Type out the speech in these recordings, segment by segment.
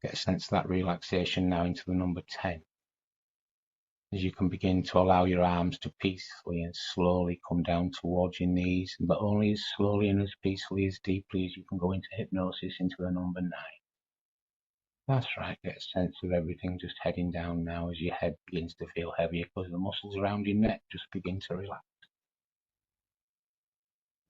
Get a sense of that relaxation now into the number 10. As you can begin to allow your arms to peacefully and slowly come down towards your knees, but only as slowly and as peacefully, as deeply as you can go into hypnosis into the number 9. That's right, get a sense of everything just heading down now as your head begins to feel heavier because the muscles around your neck just begin to relax.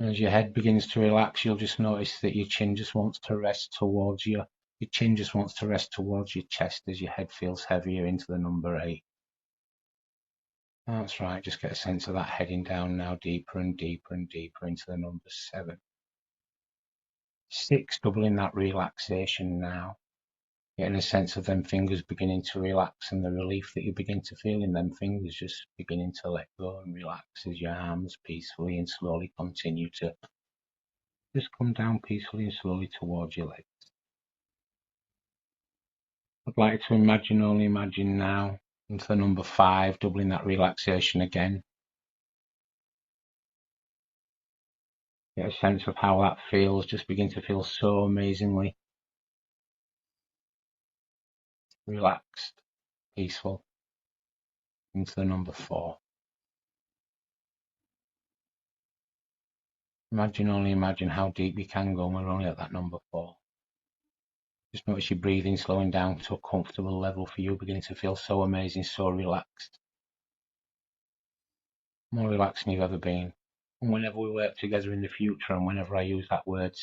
And as your head begins to relax, you'll just notice that your chin just wants to rest towards your chin just wants to rest towards your chest as your head feels heavier into the number 8. That's right, just get a sense of that heading down now deeper and deeper and deeper into the number 7. 6, doubling that relaxation now. Getting a sense of them fingers beginning to relax and the relief that you begin to feel in them fingers just beginning to let go and relax as your arms peacefully and slowly continue to just come down peacefully and slowly towards your legs. I'd like to only imagine now into the number 5, doubling that relaxation again. Get a sense of how that feels, just begin to feel so amazingly relaxed, peaceful, into the number 4. Only imagine how deep you can go when we're only at that number 4. Just notice your breathing slowing down to a comfortable level for you, beginning to feel so amazing, so relaxed. More relaxed than you've ever been. And whenever we work together in the future and whenever I use that word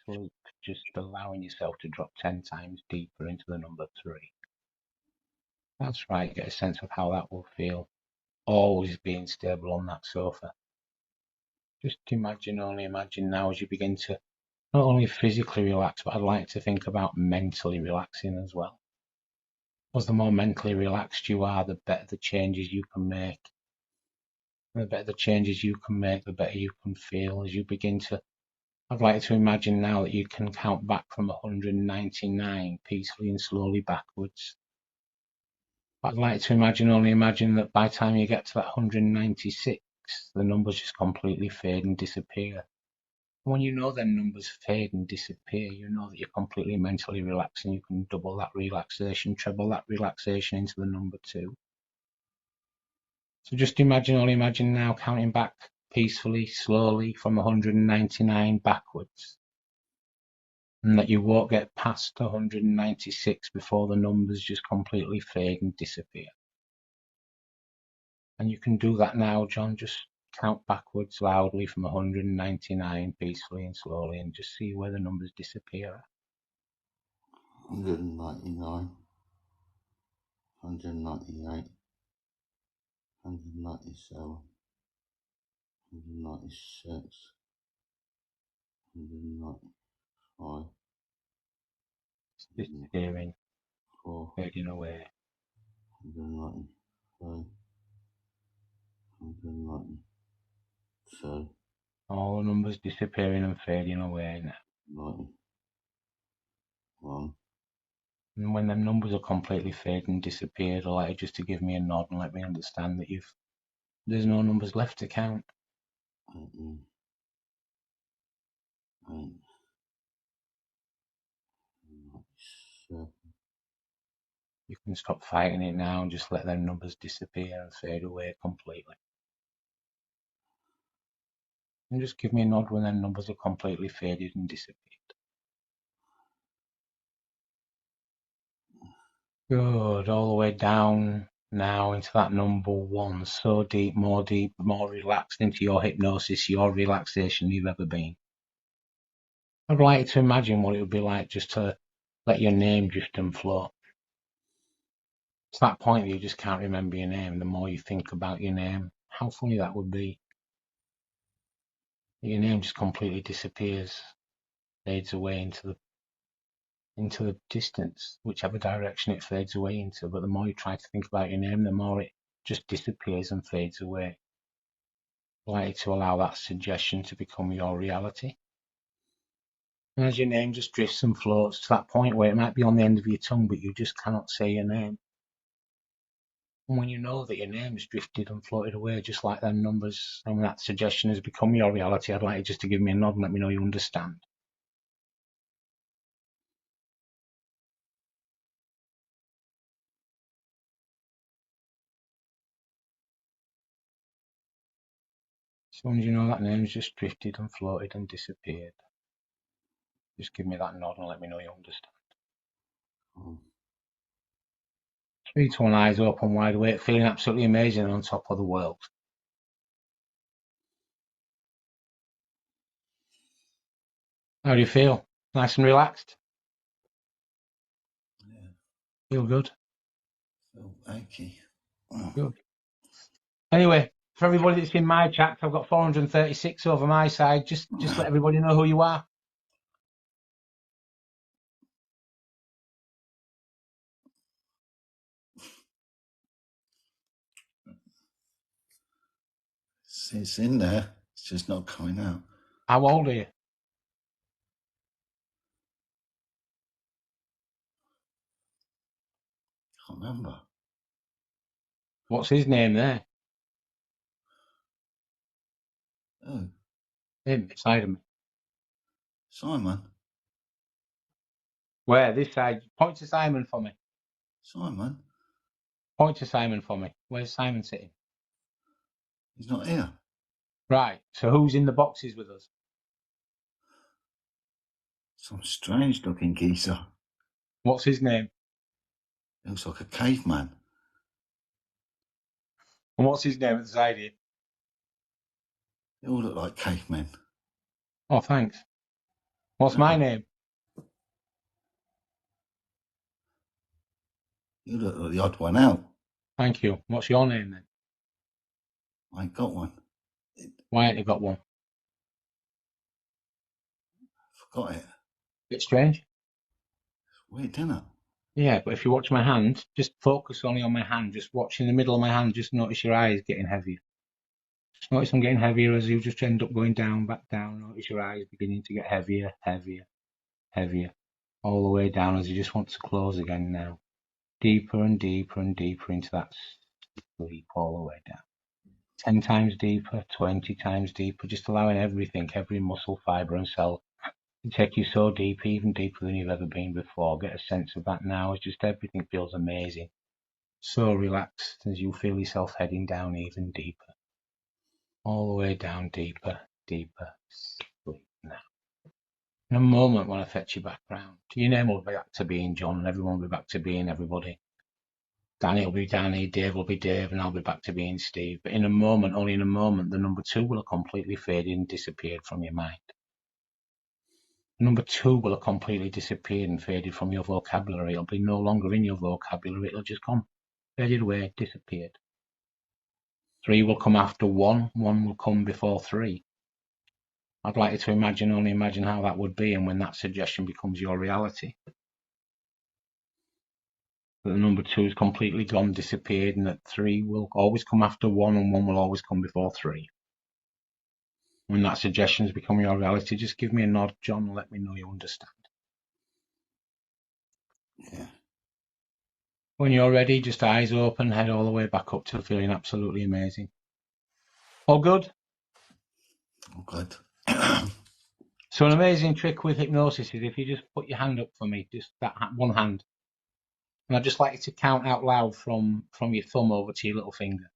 sleep, just allowing yourself to drop 10 times deeper into the number 3. That's right, get a sense of how that will feel, always being stable on that sofa. Just only imagine now as you begin to not only physically relax, but I'd like to think about mentally relaxing as well. Because the more mentally relaxed you are, the better the changes you can make. And the better the changes you can make, the better you can feel as you begin to. I'd like to imagine now that you can count back from 199 peacefully and slowly backwards. I'd like to only imagine that by the time you get to that 196, the numbers just completely fade and disappear. And when you know them numbers fade and disappear, you know that you're completely mentally relaxed and you can double that relaxation, treble that relaxation into the number 2. So just only imagine now counting back peacefully, slowly from 199 backwards. And that you won't get past 196 before the numbers just completely fade and disappear. And you can do that now, John. Just count backwards loudly from 199 peacefully and slowly and just see where the numbers disappear. 199, 198, 197, 196, 195, Disappearing, 4, fading away. 193, 192, All the numbers disappearing and fading away now. 91. And when them numbers are completely faded and disappeared, I'd like you just to give me a nod and let me understand that there's no numbers left to count. 18, 8, 97. You can stop fighting it now and just let them numbers disappear and fade away completely. And just give me a nod when them numbers are completely faded and disappeared. Good, all the way down now into that number 1, so deep, more relaxed into your hypnosis, your relaxation you've ever been. I'd like to imagine what it would be like just to let your name drift and float. It's that point that you just can't remember your name. The more you think about your name, how funny that would be. Your name just completely disappears, fades away into the distance, whichever direction it fades away into. But the more you try to think about your name, the more it just disappears and fades away. I'd like you to allow that suggestion to become your reality. And as your name just drifts and floats to that point where it might be on the end of your tongue, but you just cannot say your name. And when you know that your name has drifted and floated away, just like them numbers, and that suggestion has become your reality, I'd like you just to give me a nod and let me know you understand. soon as you know that name's just drifted and floated and disappeared, just give me that nod and let me know you understand. 3 to 1, eyes open wide awake, feeling absolutely amazing and on top of the world. How do you feel? Nice and relaxed? Yeah. Feel good? Feel achy. Good. Anyway, for everybody that's in my chat, I've got 436 over my side. Just let everybody know who you are. It's in there. It's just not coming out. How old are you? Can't remember. What's his name there? Oh, Him, beside of me. Simon. Where? This side. Point to Simon for me. Simon. Point to Simon for me. Where's Simon sitting? He's not here. Right. So who's in the boxes with us? Some strange looking geezer. What's his name? Looks like a caveman. And what's his name at the side here? They all look like cavemen. Oh, thanks. What's my name? You look like the odd one out. Thank you. What's your name then? I ain't got one. Why ain't you got one? Forgot it. Bit strange. It's weird, isn't it? Yeah, but if you watch my hand, just focus only on my hand. Just watch in the middle of my hand. Just notice your eyes getting heavier. Just notice them getting heavier as you just end up going down, back down. Notice your eyes beginning to get heavier, heavier, heavier. All the way down as you just want to close again now. Deeper and deeper and deeper into that sleep all the way down. 10 times deeper, 20 times deeper, just allowing everything, every muscle, fibre and cell to take you so deep, even deeper than you've ever been before. Get a sense of that now as just everything feels amazing. So relaxed as you feel yourself heading down even deeper. All the way down deeper, deeper, sleep now. In a moment when I fetch you back round, your name will be back to being John and everyone will be back to being everybody. Danny will be Danny, Dave will be Dave, and I'll be back to being Steve. But in a moment, only in a moment, the number 2 will have completely faded and disappeared from your mind. Number 2 will have completely disappeared and faded from your vocabulary. It'll be no longer in your vocabulary. It'll just come, faded away, disappeared. 3 will come after 1. 1 will come before 3. I'd like you to only imagine how that would be and when that suggestion becomes your reality. That the number 2 is completely gone, disappeared, and that 3 will always come after 1 and 1 will always come before 3. When that suggestion has become your reality, just give me a nod, John, and let me know you understand. Yeah. When you're ready, just eyes open, head all the way back up to feeling absolutely amazing. All good? All good. So an amazing trick with hypnosis is if you just put your hand up for me, just that one hand. And I'd just like you to count out loud from your thumb over to your little finger.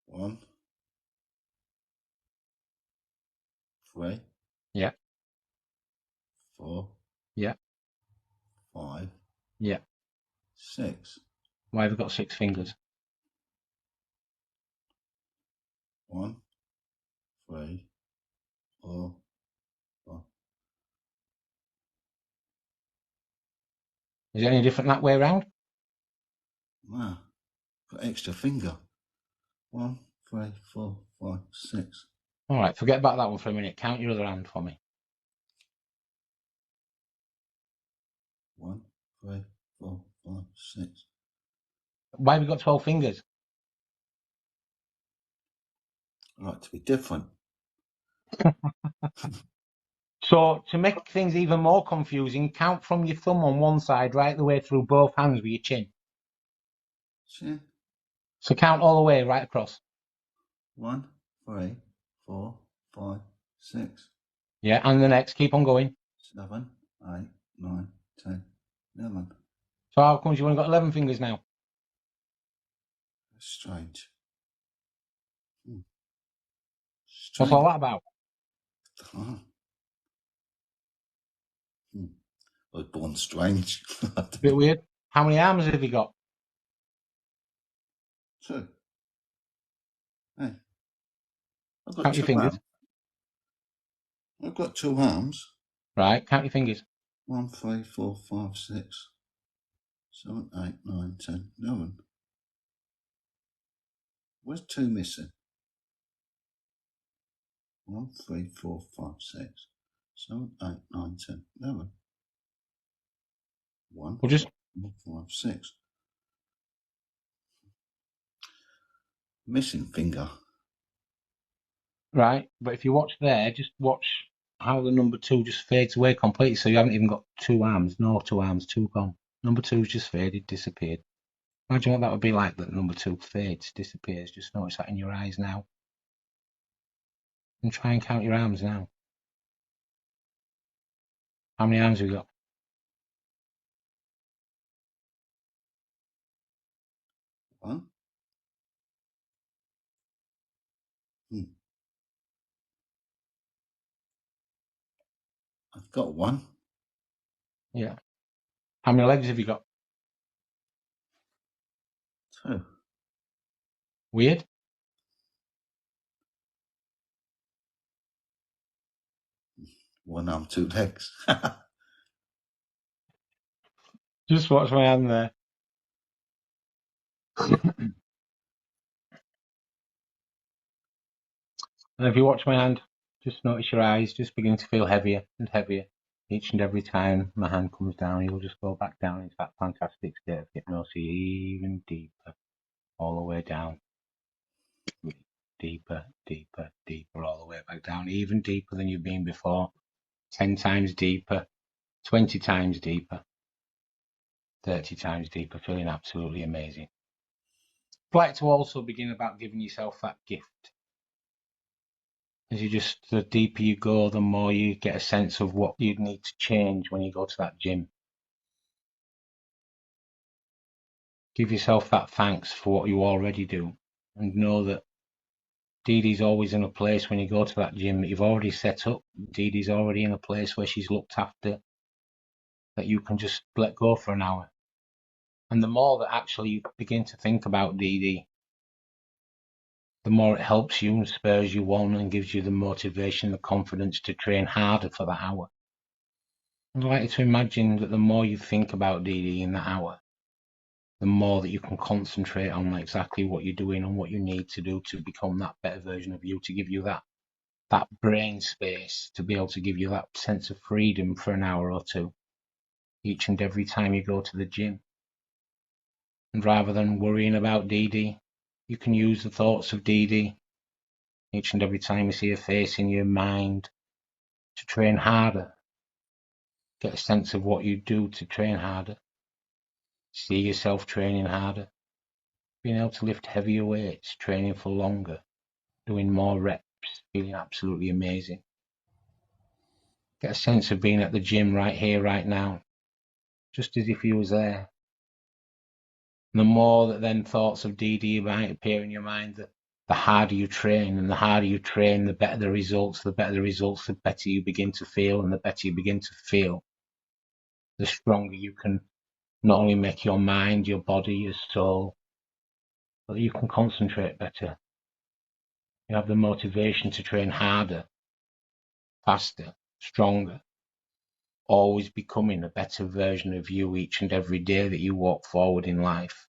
1, 3. Yeah. 4. Yeah. 5. Yeah. 6. Why have you got 6 fingers? 1, 3, 4, 5. Is it any different that way around? Wow. Got extra finger. 1, 3, 4, 5, 6. All right, forget about that one for a minute. Count your other hand for me. 1, 3, 4, 5, 6. Why have you got 12 fingers? I like to be different. So to make things even more confusing, count from your thumb on one side right the way through both hands with your chin. Chin. So count all the way right across. 1, 3, 4, 5, 6. Yeah, and the next, keep on going. 7, 8, 9, 10, 11. So how comes you've only got 11 fingers now? That's strange. What's Same. all that about? Oh. I was born strange. Bit weird. How many arms have you got? Two. Hey, I've got Count your two fingers. arms. I've got two arms. Right, count your fingers. 1, 3, 4, 5, 6, 7, 8, 9, 10, 11. Where's two missing? 1, 3, 4, 5, 6, 7, 8, 9, 10, 11. 1, We'll just 4, 5, 6. Missing finger. right. But if you watch there, just watch how the number two just fades away completely. So you haven't even got two arms. No two arms, two gone. Number two's just faded, disappeared. Imagine what that would be like. That number two fades, disappears. Just notice that in your eyes now, and try and count your arms now. How many arms have you got? 1. I've got 1. Yeah. How many legs have you got? 2. Weird. One arm, 2 legs. Just watch my hand there. And if you watch my hand, just notice your eyes just begin to feel heavier and heavier. Each and every time my hand comes down, you'll just go back down into that fantastic state of hypnosis, even deeper, all the way down. Deeper, deeper, deeper, all the way back down, even deeper than you've been before. 10 times deeper, 20 times deeper, 30 times deeper, feeling absolutely amazing. I'd like to also begin about giving yourself that gift. As you just, the deeper you go, the more you get a sense of what you need to change when you go to that gym. Give yourself that thanks for what you already do, and know that Dee Dee's always in a place when you go to that gym that you've already set up. Dee Dee's already in a place where she's looked after, that you can just let go for an hour. And the more that actually you begin to think about Dee Dee, the more it helps you and spurs you on and gives you the motivation, the confidence to train harder for that hour. I'd like you to imagine that the more you think about Dee Dee in that hour, the more that you can concentrate on exactly what you're doing and what you need to do to become that better version of you, to give you that brain space, to be able to give you that sense of freedom for an hour or two each and every time you go to the gym. And rather than worrying about Dee Dee, you can use the thoughts of Dee Dee each and every time you see her face in your mind to train harder. Get a sense of what you do to train harder. See yourself training harder. Being able to lift heavier weights, training for longer, doing more reps, feeling absolutely amazing. Get a sense of being at the gym right here, right now, just as if you was there. And the more that then thoughts of Dee Dee might appear in your mind, the harder you train, and the harder you train, the better the results, the better the results, the better you begin to feel, and the better you begin to feel, the stronger you can not only make your mind, your body, your soul, but you can concentrate better. You have the motivation to train harder, faster, stronger, always becoming a better version of you each and every day that you walk forward in life.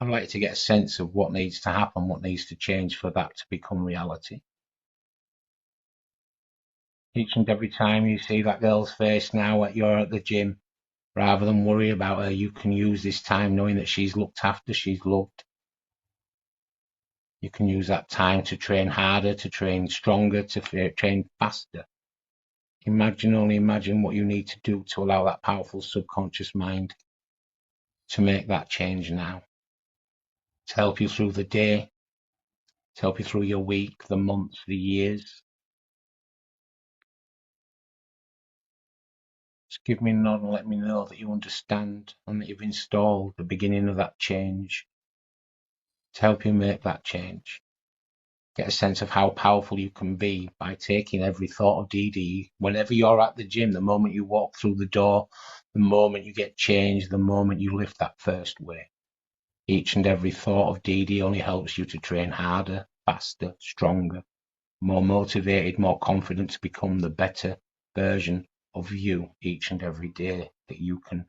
I'd like to get a sense of what needs to happen, what needs to change for that to become reality. Each and every time you see that girl's face now you're at the gym, rather than worry about her, you can use this time knowing that she's looked after, she's loved. You can use that time to train harder, to train stronger, to train faster. Only imagine what you need to do to allow that powerful subconscious mind to make that change now. To help you through the day, to help you through your week, the months, the years. Just give me a nod and let me know that you understand and that you've installed the beginning of that change to help you make that change. Get a sense of how powerful you can be by taking every thought of DD. Whenever you're at the gym, the moment you walk through the door, the moment you get changed, the moment you lift that first weight. Each and every thought of DD only helps you to train harder, faster, stronger, more motivated, more confident to become the better version of you each and every day that you can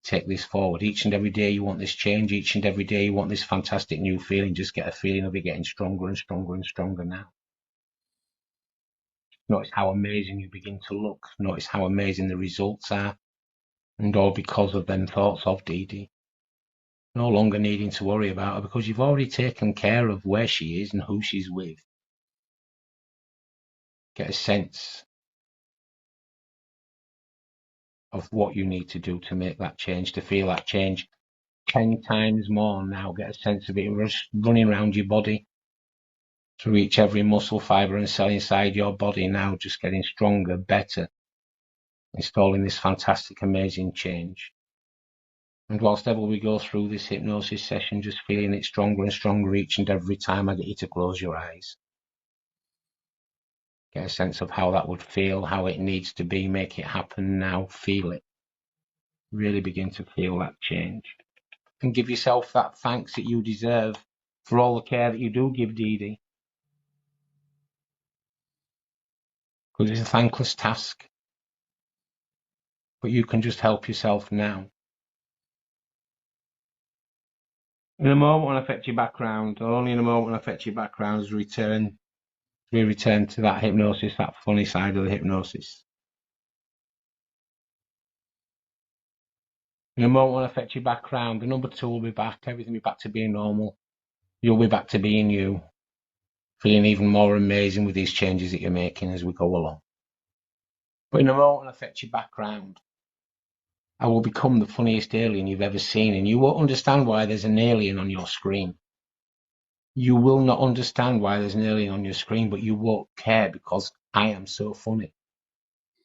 take this forward. Each and every day you want this change. Each and every day you want this fantastic new feeling. Just get a feeling of it getting stronger and stronger and stronger now. Notice how amazing you begin to look. Notice how amazing the results are. And all because of them thoughts of DD. No longer needing to worry about her because you've already taken care of where she is and who she's with. Get a sense of what you need to do to make that change, to feel that change 10 times more now. Get a sense of it running around your body, to reach every muscle fiber and cell inside your body now, just getting stronger, better, installing this fantastic, amazing change. And whilst ever we go through this hypnosis session, just feeling it stronger and stronger each and every time I get you to close your eyes. Get a sense of how that would feel, how it needs to be, make it happen now, feel it. Really begin to feel that change. And give yourself that thanks that you deserve for all the care that you do give Dee Dee. Because it's a thankless task. But you can just help yourself now. In a moment when I fetch you back round, or only in a moment when I fetch you back round, as we return to that hypnosis, that funny side of the hypnosis. In a moment when I fetch you back round, the number 2 will be back, everything will be back to being normal. You'll be back to being you, feeling even more amazing with these changes that you're making as we go along. But in a moment when I fetch you back round, I will become the funniest alien you've ever seen, and you won't understand why there's an alien on your screen. You will not understand why there's an alien on your screen, but you won't care because I am so funny.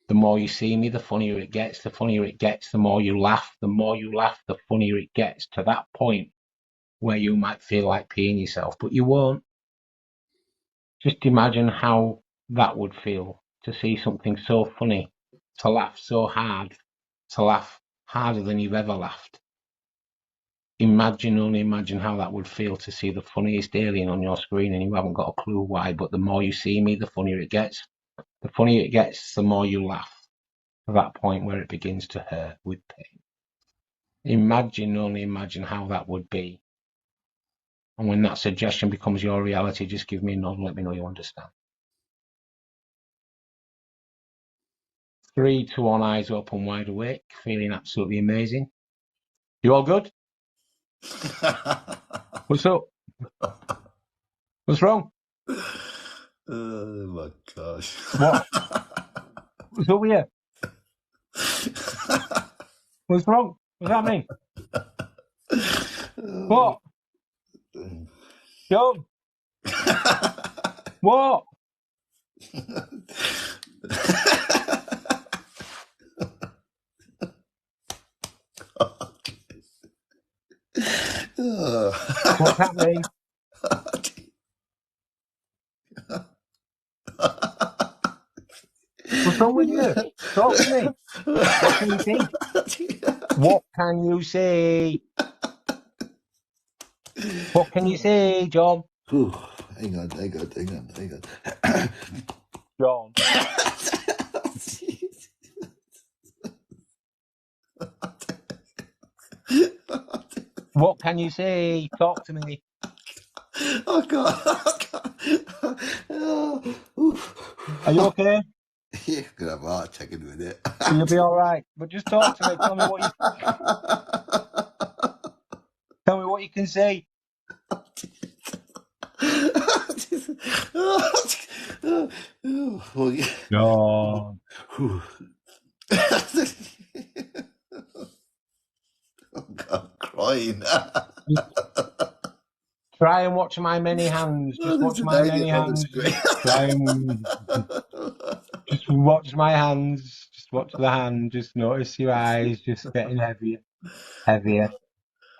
The more you see me, the funnier it gets. The funnier it gets, the more you laugh. The more you laugh, the funnier it gets, to that point where you might feel like peeing yourself, but you won't. Just imagine how that would feel, to see something so funny, to laugh so hard, to laugh harder than you've ever laughed. Only imagine how that would feel to see the funniest alien on your screen and you haven't got a clue why, but the more you see me, the funnier it gets. The funnier it gets, the more you laugh, to that point where it begins to hurt with pain. Only imagine how that would be. And when that suggestion becomes your reality, just give me a nod and let me know you understand. 3, 2, 1, eyes open, wide awake, feeling absolutely amazing. You all good? What's up? What's wrong? Oh my gosh. What? What's up with you? What's wrong? What's happening? What? Joe? What? What's happening? What's wrong with you? Talk to me. What can you see? What can you see? What can you see, John? Ooh, hang on. John. What can you see? Talk to me. Oh God. Are you okay? Yeah, gonna have a heart attack in a minute. You'll be all right. But just talk to me. Tell me what you can see. Well, yeah. John. Oh God, I'm crying. Try and watch my many hands. Just There's watch an my many alien on the hands. screen. Try and just watch my hands. Just watch the hand. Just notice your eyes just getting heavier, heavier,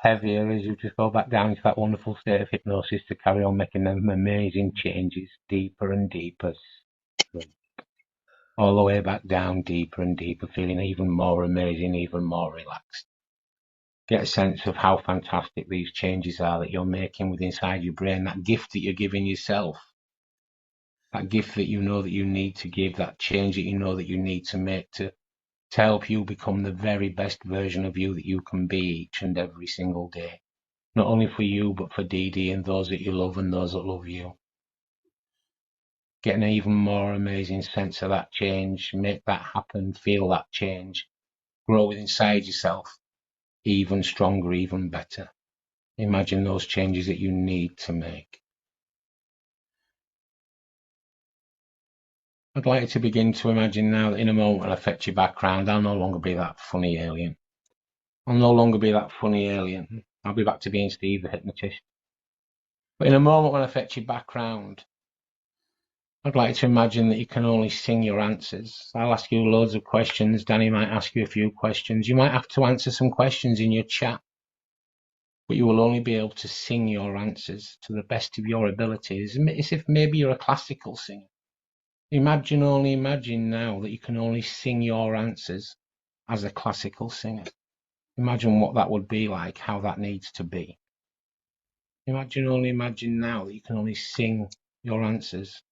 heavier as you just go back down into that wonderful state of hypnosis to carry on making them amazing changes, deeper and deeper. All the way back down, deeper and deeper, feeling even more amazing, even more relaxed. Get a sense of how fantastic these changes are that you're making within inside your brain, that gift that you're giving yourself, that gift that you know that you need to give, that change that you know that you need to make to help you become the very best version of you that you can be each and every single day. Not only for you, but for Dee Dee and those that you love and those that love you. Get an even more amazing sense of that change, make that happen, feel that change, grow within inside yourself, even stronger, even better. Imagine those changes that you need to make. I'd like you to begin to imagine now that in a moment when I fetch your background, I'll no longer be that funny alien. I'll no longer be that funny alien. I'll be back to being Steve the hypnotist. But in a moment when I fetch your background, I'd like to imagine that you can only sing your answers. I'll ask you loads of questions. Danny might ask you a few questions. You might have to answer some questions in your chat, but you will only be able to sing your answers to the best of your abilities. It's as if maybe you're a classical singer. Imagine now that you can only sing your answers as a classical singer. Imagine what that would be like, how that needs to be. Imagine now that you can only sing your answers.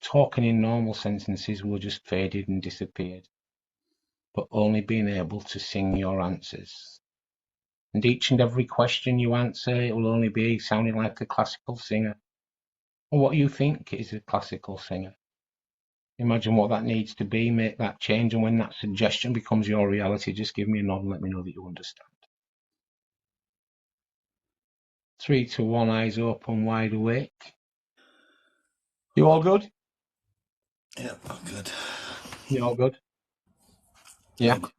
Talking in normal sentences will just faded and disappeared, but only being able to sing your answers. And each and every question you answer, it will only be sounding like a classical singer, or what you think is a classical singer. Imagine what that needs to be, make that change, and when that suggestion becomes your reality, just give me a nod and let me know that you understand. 3, 2, 1, eyes open, wide awake. You all good? Yeah, I'm good. You all good? Yeah. Okay.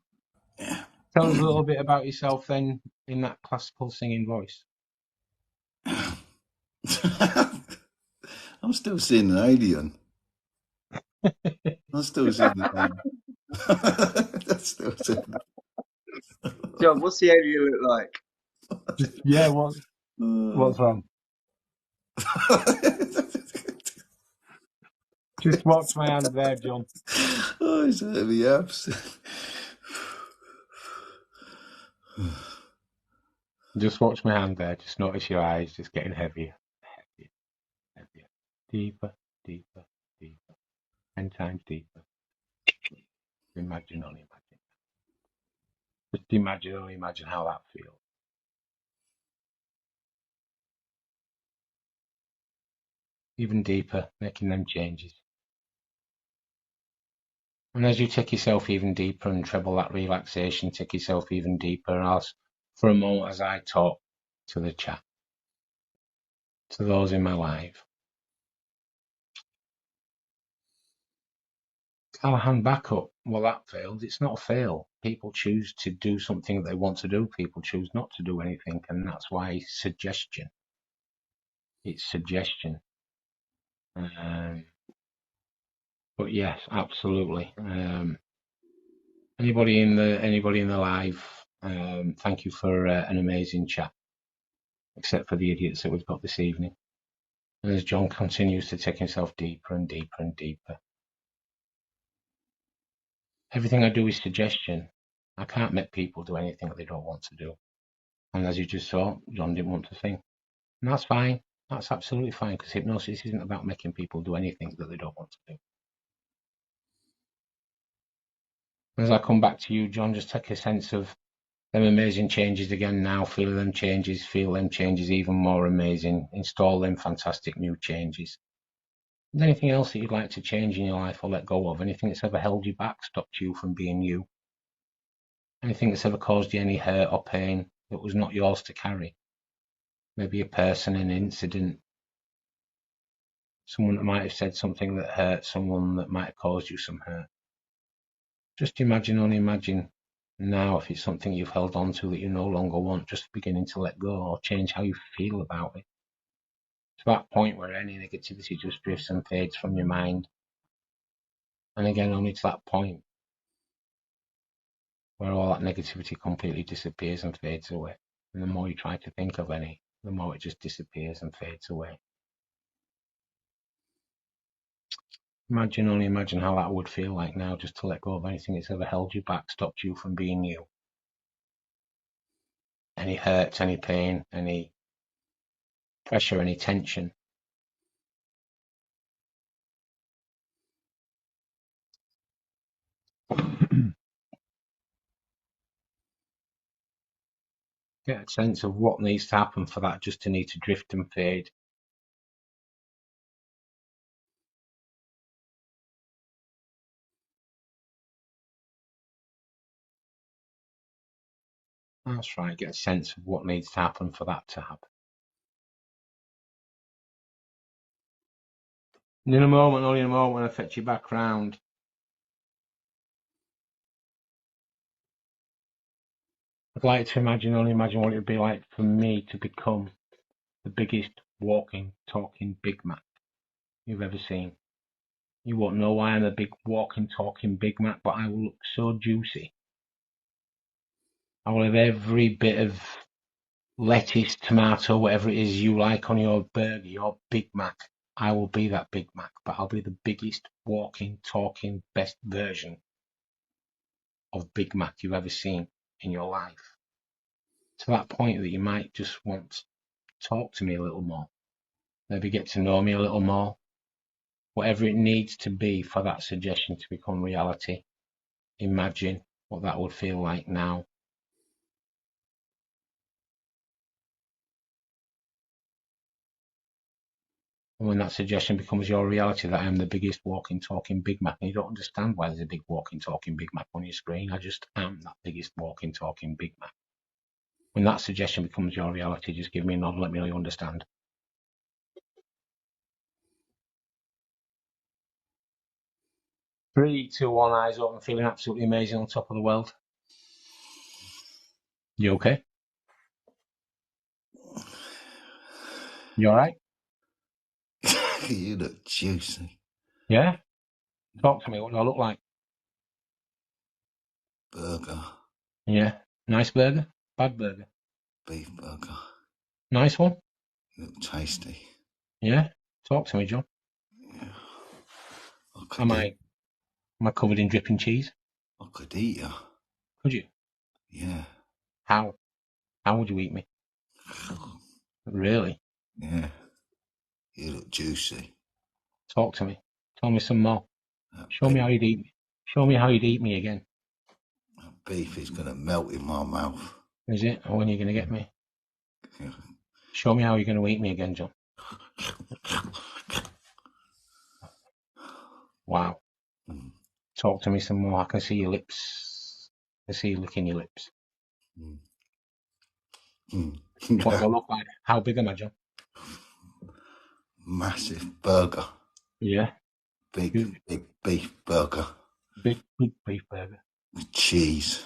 Yeah. Tell us a little bit about yourself then in that classical singing voice. I'm still seeing an alien. I'm still seeing the I'm still seeing John, what's the area look like? Yeah, what's wrong? Just watch my hand there, John. Oh, it's hurting me abs. Just watch my hand there. Just notice your eyes just getting heavier, heavier, heavier. Deeper, deeper, deeper. 10 times deeper. Imagine, only imagine. Just imagine, only imagine how that feels. Even deeper, making them changes. And as you take yourself even deeper and treble that relaxation, take yourself even deeper. And for a moment, as I talk to the chat, to those in my life, Callahan, back up. Well, that failed. It's not a fail. People choose to do something they want to do. People choose not to do anything. And that's why suggestion. It's suggestion. But yes, absolutely. Anybody in the live, thank you for an amazing chat, except for the idiots that we've got this evening. And as John continues to take himself deeper and deeper and deeper, everything I do is suggestion. I can't make people do anything that they don't want to do. And as you just saw, John didn't want to sing. And that's fine. That's absolutely fine, because hypnosis isn't about making people do anything that they don't want to do. As I come back to you, John, just take a sense of them amazing changes again now. Feel them changes even more amazing. Install them fantastic new changes. Is there anything else that you'd like to change in your life or let go of? Anything that's ever held you back, stopped you from being you? Anything that's ever caused you any hurt or pain that was not yours to carry? Maybe a person, an incident, someone that might have said something that hurt, someone that might have caused you some hurt. Just imagine, only imagine now, if it's something you've held on to that you no longer want, just beginning to let go or change how you feel about it. To that point where any negativity just drifts and fades from your mind. And again, only to that point where all that negativity completely disappears and fades away. And the more you try to think of any, the more it just disappears and fades away. Only imagine how that would feel like now, just to let go of anything that's ever held you back, stopped you from being you. Any hurt, any pain, any pressure, any tension. Get a sense of what needs to happen for that just to need to drift and fade. That's right, get a sense of what needs to happen for that to happen. And in a moment, only in a moment, when I fetch you back round, I'd like to only imagine what it would be like for me to become the biggest walking, talking Big Mac you've ever seen. You won't know why I'm a big walking, talking Big Mac, but I will look so juicy. I will have every bit of lettuce, tomato, whatever it is you like on your burger, your Big Mac. I will be that Big Mac, but I'll be the biggest walking, talking, best version of Big Mac you've ever seen in your life. To that point that you might just want to talk to me a little more, maybe get to know me a little more, whatever it needs to be for that suggestion to become reality. Imagine what that would feel like now. And when that suggestion becomes your reality, that I am the biggest walking, talking Big Mac, and you don't understand why there's a big walking, talking Big Mac on your screen, I just am that biggest walking, talking Big Mac. When that suggestion becomes your reality, just give me a nod and let me know you understand. Three, two, one, eyes open, feeling absolutely amazing, on top of the world. You okay? You all right? You look juicy. Yeah? Talk to me. What do I look like? Burger. Yeah. Nice burger? Bad burger? Beef burger. Nice one? You look tasty. Yeah? Talk to me, John. Yeah. Am I covered in dripping cheese? I could eat you. Could you? Yeah. How? How would you eat me? Really? Yeah. You look juicy. Talk to me. Tell me some more. That Show me how you'd eat me. Show me how you'd eat me again. That beef is going to melt in my mouth. Is it? Or when are you going to get me? Yeah. Show me how you're going to eat me again, John. Wow. Mm. Talk to me some more. I can see your lips. I see you licking your lips. Mm. Mm. What do I look like? How big am I, John? Massive burger. Yeah. Big beef burger. Big beef burger. With cheese.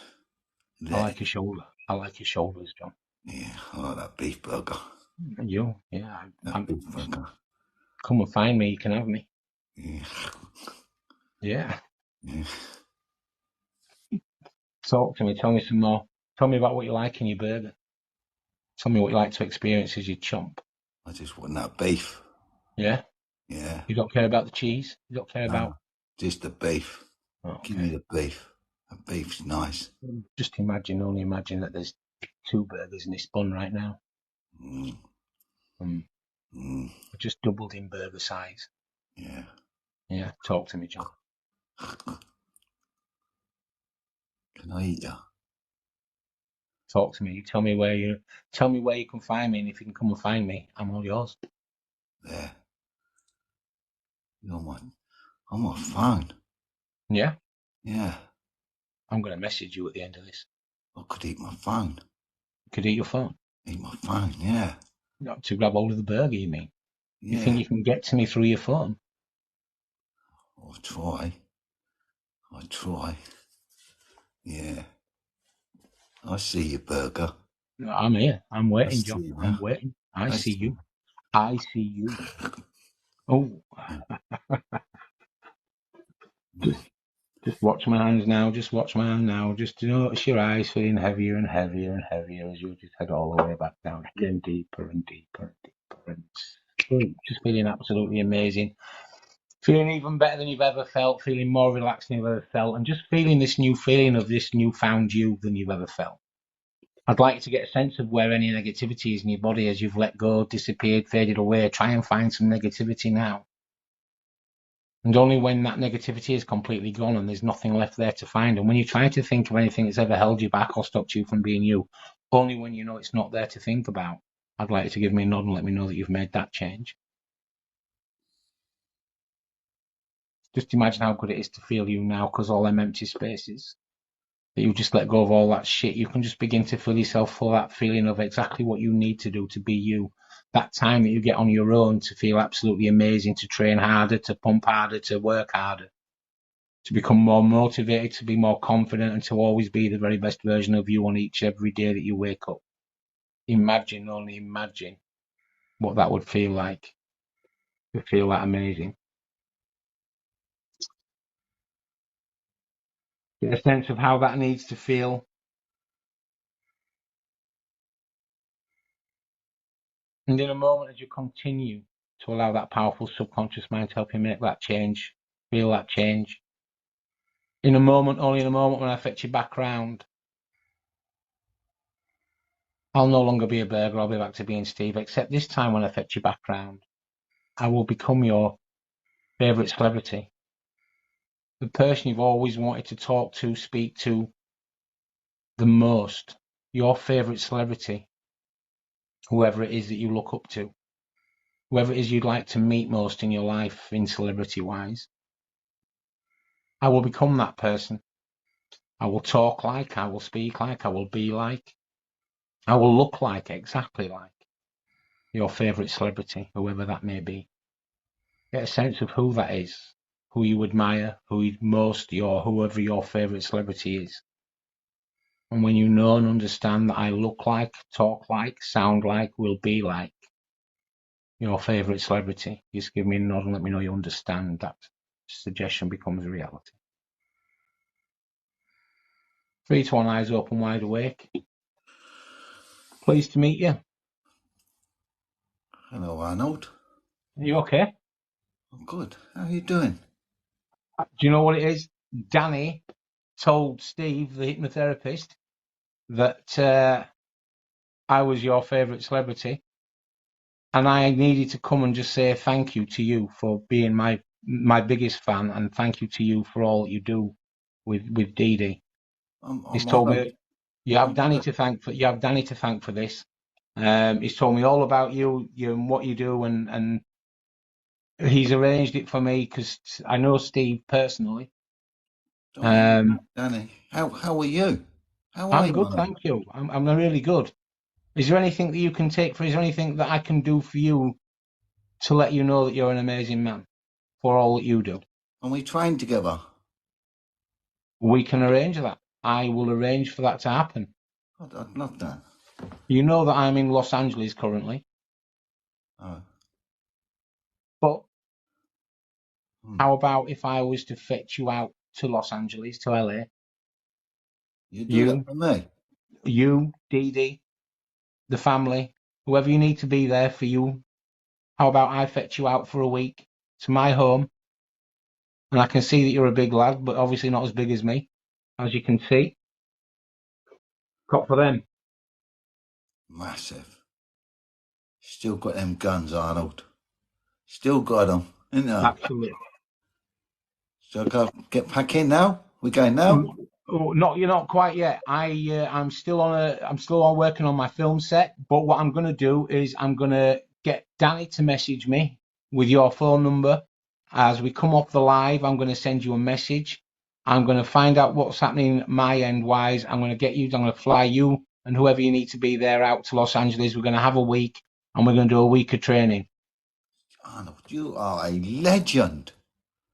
I like your shoulder. I like your shoulders, John. Yeah, I like that beef burger. You? Yeah. That beef burger. Come and find me. You can have me. Yeah. Yeah. Yeah. Talk to me. Tell me some more. Tell me about what you like in your burger. Tell me what you like to experience as you chomp. I just want that beef. Yeah? Yeah. You don't care about the cheese? You don't care about... Just the beef. Okay. Give me the beef. The beef's nice. Just only imagine that there's two burgers in this bun right now. Mm. Just doubled in burger size. Yeah. Yeah, talk to me, John. Can I eat you? Talk to me. You tell me where you can find me, and if you can come and find me, I'm all yours. There. You're on my phone. Yeah? Yeah. I'm gonna message you at the end of this. I could eat my phone. You could eat your phone. Eat my phone, yeah. Not to grab hold of the burger, you mean? Yeah. You think you can get to me through your phone? I'll try. Yeah. I see your burger. I'm here. I'm waiting, I John. see you. I'm waiting. I see you. I see you. Oh. Just watch my hands now. Just watch my hand now. Just notice your eyes feeling heavier and heavier and heavier as you just head all the way back down, getting deeper and deeper and deeper, and sleep. Just feeling absolutely amazing. Feeling even better than you've ever felt. Feeling more relaxed than you've ever felt, and just feeling this new feeling of this newfound you than you've ever felt. I'd like you to get a sense of where any negativity is in your body as you've let go, disappeared, faded away. Try and find some negativity now. And only when that negativity is completely gone and there's nothing left there to find, and when you try to think of anything that's ever held you back or stopped you from being you, only when you know it's not there to think about, I'd like you to give me a nod and let me know that you've made that change. Just imagine how good it is to feel you now, because all them empty spaces, that you just let go of all that shit, you can just begin to fill yourself full of that feeling of exactly what you need to do to be you. That time that you get on your own to feel absolutely amazing, to train harder, to pump harder, to work harder, to become more motivated, to be more confident, and to always be the very best version of you on every day that you wake up. Imagine, only imagine what that would feel like, to feel that amazing. Get a sense of how that needs to feel. And in a moment, as you continue to allow that powerful subconscious mind to help you make that change, feel that change. In a moment, only in a moment, when I fetch you back round, I'll no longer be a burger, I'll be back to being Steve, except this time when I fetch you back round, I will become your favourite celebrity. The person you've always wanted to talk to, speak to the most, your favourite celebrity, whoever it is that you look up to, whoever it is you'd like to meet most in your life, in celebrity-wise. I will become that person. I will talk like, I will speak like, I will be like, I will look like, exactly like your favourite celebrity, whoever that may be. Get a sense of who that is, who you admire, whoever your favourite celebrity is. And when you know and understand that I look like, talk like, sound like, will be like your favourite celebrity, just give me a nod and let me know you understand. That suggestion becomes a reality. 3 to 1, eyes open, wide awake. Pleased to meet you. Hello, Arnold. Are you okay? I'm good. How are you doing? Do you know what it is? Danny told Steve, the hypnotherapist, that I was your favourite celebrity, and I needed to come and just say thank you to you for being my biggest fan, and thank you to you for all that you do with Dee Dee. He's I'm told honoured. me you have I'm Danny honoured. to thank for this. He's told me all about you and what you do, and he's arranged it for me because I know Steve personally. Danny, how are you? How are I'm you, good, Arnold? thank you. I'm really good. Is there anything that you can take for? Is there anything that I can do for you to let you know that you're an amazing man for all that you do? And we trained together. We can arrange that. I will arrange for that to happen. I'd love that. You know that I'm in Los Angeles currently, Oh. but Hmm. how about if I was to fetch you out to Los Angeles, to LA? You do that You, for me. Dee Dee, the family, whoever you need to be there for you. How about I fetch you out for a week to my home? And I can see that you're a big lad, but obviously not as big as me, as you can see. Got for them. Massive. Still got them guns, Arnold. Still got them, ain't there? Absolutely. So I go get back in now. We going now? Oh, not you're not quite yet. I'm still on working on my film set, but what I'm gonna do is I'm gonna get Danny to message me with your phone number. As we come off the live, I'm gonna send you a message. I'm gonna find out what's happening my end wise. I'm gonna fly you and whoever you need to be there out to Los Angeles. We're gonna have a week and we're gonna do a week of training. Arnold, you are a legend.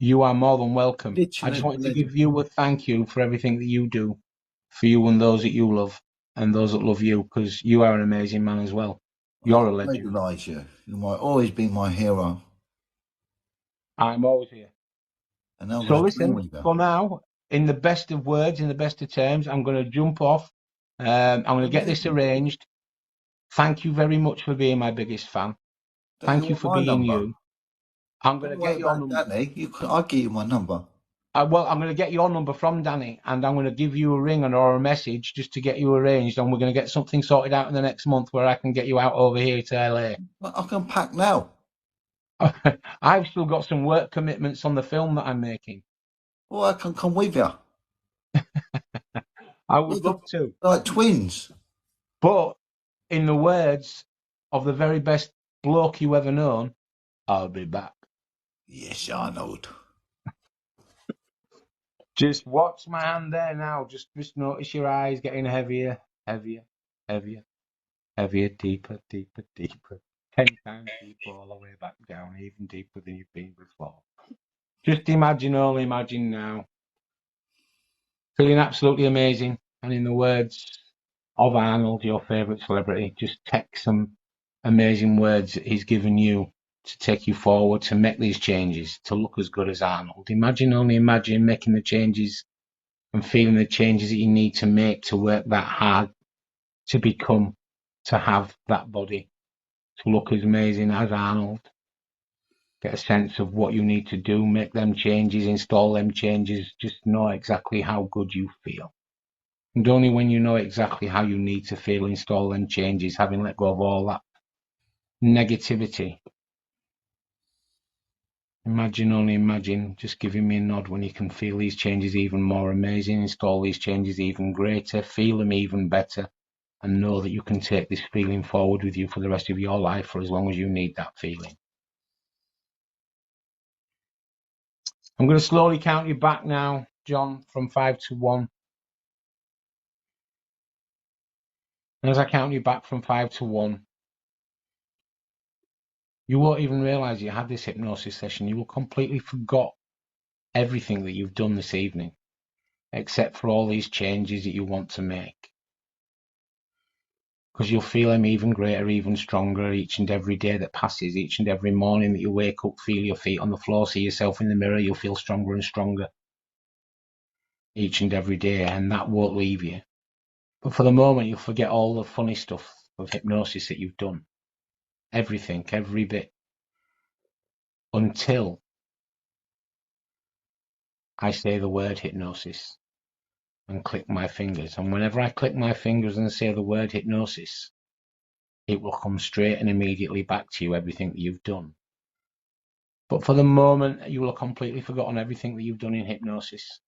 You are more than welcome. I just Literally wanted to legend. give you a thank you for everything that you do for you and those that you love and those that love you, because you are an amazing man as well. You're a I legend. idolise you. You might always be my hero. I'm always here. And I'm So going to train listen, with you. for now, in the best of words, in the best of terms, I'm going to jump off. I'm going to get this arranged. Thank you very much for being my biggest fan. Don't Thank you you want for my being number? you. I'm going Don't to worry get your about number. Danny. I'll give you my number. Well, I'm going to get your number from Danny, and I'm going to give you a ring or a message just to get you arranged, and we're going to get something sorted out in the next month where I can get you out over here to LA. I can pack now. I've still got some work commitments on the film that I'm making. Or I can come with you. I would love to. Like twins. But in the words of the very best bloke you ever known, I'll be back. Yes, Arnold. Just watch my hand there now. Just notice your eyes getting heavier, heavier, heavier, heavier, deeper, deeper, deeper. 10 times deeper all the way back down, even deeper than you've been before. Just imagine, only imagine now. Feeling absolutely amazing. And in the words of Arnold, your favourite celebrity, just text some amazing words that he's given you to take you forward, to make these changes, to look as good as Arnold. Imagine, only imagine making the changes and feeling the changes that you need to make to work that hard, to become, to have that body, to look as amazing as Arnold. Get a sense of what you need to do, make them changes, install them changes, just know exactly how good you feel. And only when you know exactly how you need to feel, install them changes, having let go of all that negativity. Imagine, only imagine, just giving me a nod when you can feel these changes even more amazing, install these changes even greater, feel them even better, and know that you can take this feeling forward with you for the rest of your life for as long as you need that feeling. I'm going to slowly count you back now, John, from 5 to 1. And as I count you back from 5 to 1, you won't even realise you had this hypnosis session. You will completely forgot everything that you've done this evening, except for all these changes that you want to make. Because you'll feel them even greater, even stronger each and every day that passes, each and every morning that you wake up, feel your feet on the floor, see yourself in the mirror, you'll feel stronger and stronger each and every day, and that won't leave you. But for the moment, you'll forget all the funny stuff of hypnosis that you've done. Everything, every bit. Until I say the word hypnosis and click my fingers. And whenever I click my fingers and say the word hypnosis, it will come straight and immediately back to you, everything that you've done. But for the moment, you will have completely forgotten everything that you've done in hypnosis,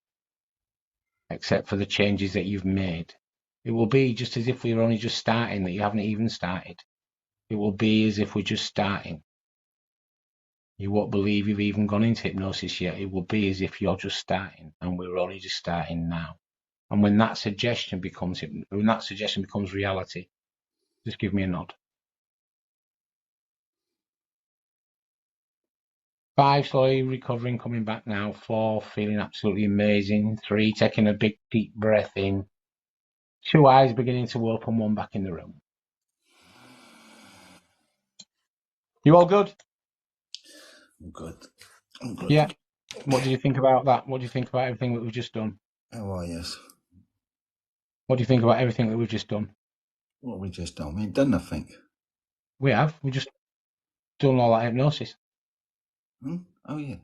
except for the changes that you've made. It will be just as if we were only just starting, that you haven't even started. It will be as if we're just starting. You won't believe you've even gone into hypnosis yet. It will be as if you're just starting, and we're only just starting now. And when that suggestion becomes reality, just give me a nod. 5, slowly recovering, coming back now. 4, feeling absolutely amazing. 3, taking a big deep breath in. 2 eyes beginning to open, 1 back in the room. You all good? I'm good. I'm good. Yeah. What do you think about that? What do you think about everything that we've just done? How are you? What do you think about everything that we've just done? What have we just done? We ain't done nothing. We have. We just done all that hypnosis. Oh, yeah.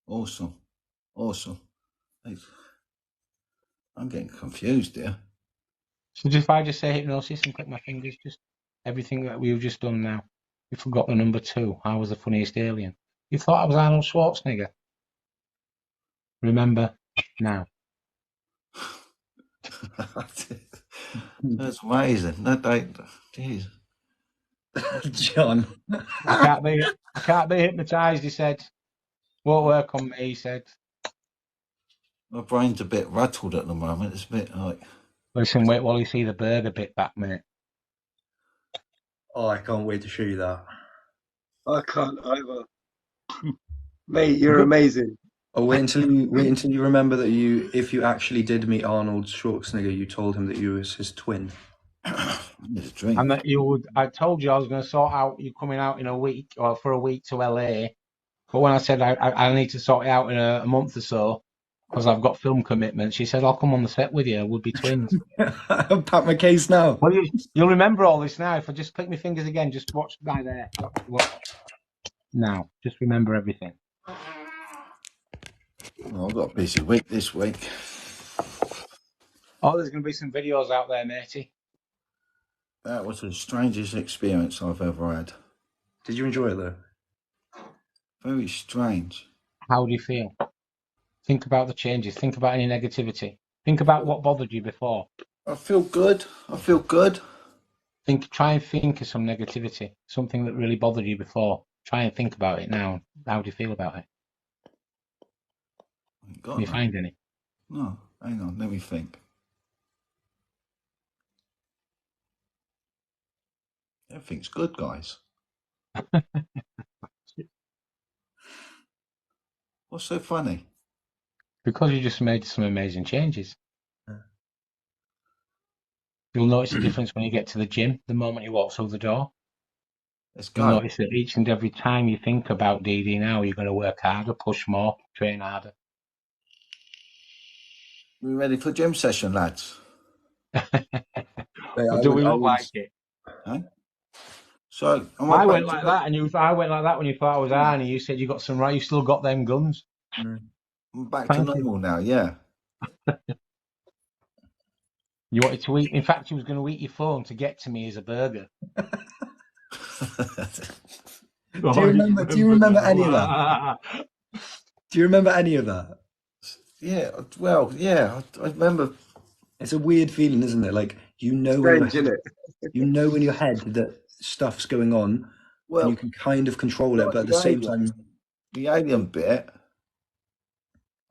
Awesome. Awesome. Thanks. I'm getting confused here. So if I just say hypnosis and click my fingers, just everything that we've just done now. You forgot the number 2. I was the funniest alien. You thought I was Arnold Schwarzenegger. Remember now. That's amazing. Jeez. John. I can't be hypnotised, he said. Won't work on me, he said. My brain's a bit rattled at the moment. It's a bit like... Listen, wait while you see the burger bit back, mate. Oh, I can't wait to show you that. I can't either. Mate, you're amazing. Oh, wait until you remember that if you actually did meet Arnold Schwarzenegger, you told him that you was his twin. It's a drink. And that I told you I was going to sort out you coming out in a week, or for a week to LA. But when I said I need to sort it out in a month or so, because I've got film commitments. She said, I'll come on the set with you. We'll be twins. I'll pack my case now. Well, you'll remember all this now. If I just click my fingers again, just watch by there. Watch. Now, just remember everything. Well, I've got a busy week this week. Oh, there's going to be some videos out there, matey. That was the strangest experience I've ever had. Did you enjoy it though? Very strange. How do you feel? Think about the changes. Think about any negativity. Think about what bothered you before. I feel good. I feel good. Try and think of some negativity, something that really bothered you before. Try and think about it now. How do you feel about it? Can you find any? No, hang on, let me think. Everything's good, guys. What's so funny? Because you just made some amazing changes. You'll notice a difference when you get to the gym, the moment you walk through the door. Let's You'll go. notice that each and every time you think about DD now, you're going to work harder, push more, train harder. We ready for gym session, lads? Do we look like it? Huh? So I went like that, and I went like that when you thought I was Arnie. You said you got some right. You still got them guns. I'm back to normal now. Yeah. You wanted to eat. In fact, you was going to eat your phone to get to me as a burger. Do you remember any of that? Do you remember any of that? Yeah. Well, yeah. I remember. It's a weird feeling, isn't it? Like Strange, isn't it? you know in your head that stuff's going on, Well, and you can kind of control it, but at the same time, the alien bit.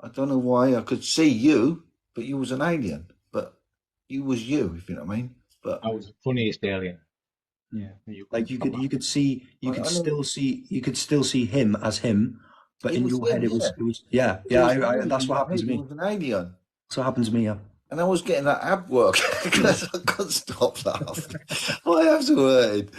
I don't know why I could see you, but you was an alien. But you was you, if you know what I mean. But I was the funniest alien. Yeah, like you could still see him as him, but in your head it was yeah. That's what happened to me. He was an alien. That's what happened to me. Yeah. And I was getting that ab work because I couldn't stop laughing. My abs were hurting.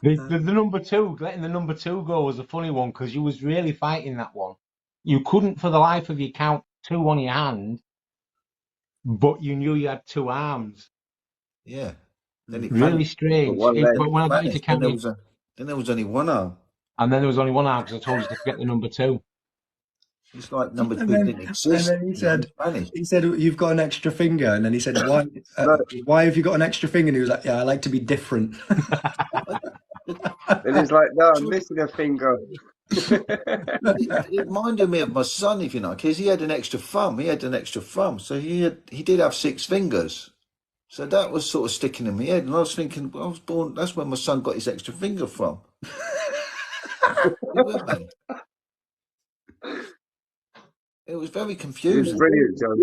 The number two, letting the number two go was a funny one because you was really fighting that one. You couldn't for the life of you count two on your hand, but you knew you had two arms. Yeah. Then it really strange. But when I got you to count then there was only one arm. And then there was only one arm because I told you to forget the number two. It's like number two didn't exist. And then he said, you've got an extra finger. And then he said, why have you got an extra finger? And he was like, yeah, I like to be different. And he's like, no, I'm missing a finger. It reminded me of my son, if you know, because he had an extra thumb. So he did have 6 fingers. So that was sort of sticking in my head. And I was thinking, I was born, that's where my son got his extra finger from. It was very confusing. It's brilliant, John.